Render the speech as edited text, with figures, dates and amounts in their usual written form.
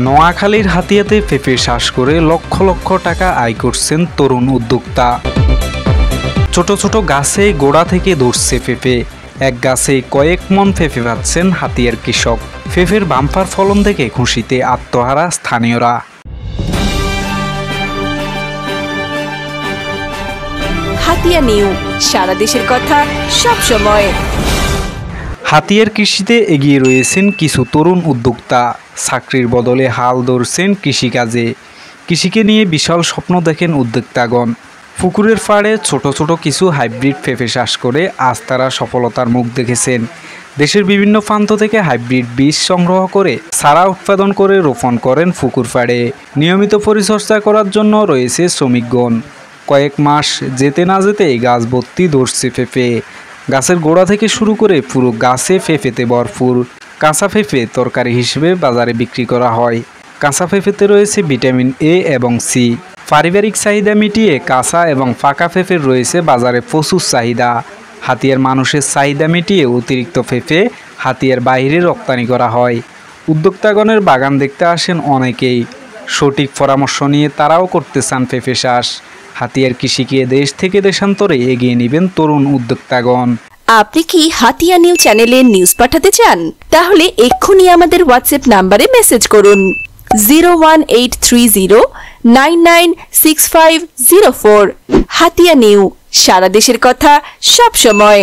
নোয়াখালীর হাতিয়াতে পেঁপে চাষ করে লক্ষ লক্ষ টাকা আয় করছেন তরুণ উদ্যোক্তা। ছোট ছোট গাছে গোড়া থেকে ধরছে পেঁপে। এক গাছে কয়েক মন পেঁপে পাচ্ছেন হাতিয়ার কৃষক। পেঁপের বাম্পার ফলন দেখে খুশিতে আত্মহারা স্থানীয়রা। হাতিয়া নিউ, সারা দেশের কথা সব সময়। হাতিয়ার কৃষিতে এগিয়ে রয়েছেন কিছু তরুণ উদ্যোক্তা। চাকরির বদলে হাল ধরছেন কৃষিকাজে। কৃষিকে নিয়ে বিশাল স্বপ্ন দেখেন উদ্যোক্তাগণ। পুকুরের পাড়ে ছোট ছোট কিছু হাইব্রিড পেঁপে চাষ করে আজ তারা সফলতার মুখ দেখেছেন। দেশের বিভিন্ন প্রান্ত থেকে হাইব্রিড বীজ সংগ্রহ করে চারা উৎপাদন করে রোপণ করেন পুকুর পাড়ে। নিয়মিত পরিচর্যা করার জন্য রয়েছে শ্রমিকগণ। কয়েক মাস যেতে না যেতেই গাছ ভর্তি ধরছে পেঁপে। গাছের গোড়া থেকে শুরু করে পুরো গাছে পেঁপেতে ভরপুর। কাঁচা পেঁপে তরকারি হিসেবে বাজারে বিক্রি করা হয়। কাঁচা পেঁপেতে রয়েছে ভিটামিন এ এবং সি। পারিবারিক চাহিদা মিটিয়ে কাঁচা এবং পাকা পেঁপের রয়েছে বাজারে প্রচুর চাহিদা। হাতিয়ার মানুষের চাহিদা মিটিয়ে অতিরিক্ত পেঁপে হাতিয়ার বাইরে রপ্তানি করা হয়। উদ্যোক্তাগণের বাগান দেখতে আসেন অনেকেই। সঠিক পরামর্শ নিয়ে তারাও করতে চান পেঁপে চাষ। হাতিয়ার কৃষিকে দেশ থেকে দেশান্তরে এগিয়ে নেবেন তরুণ উদ্যোক্তাগণ। আপনি কি হাতিয়া নিউ চ্যানেলে নিউজ পাঠাতে চান? তাহলে এক্ষুনি আমাদের হোয়াটসঅ্যাপ নাম্বারে মেসেজ করুন 01830996504। হাতিয়া নিউ, সারা দেশের কথা সব সময়।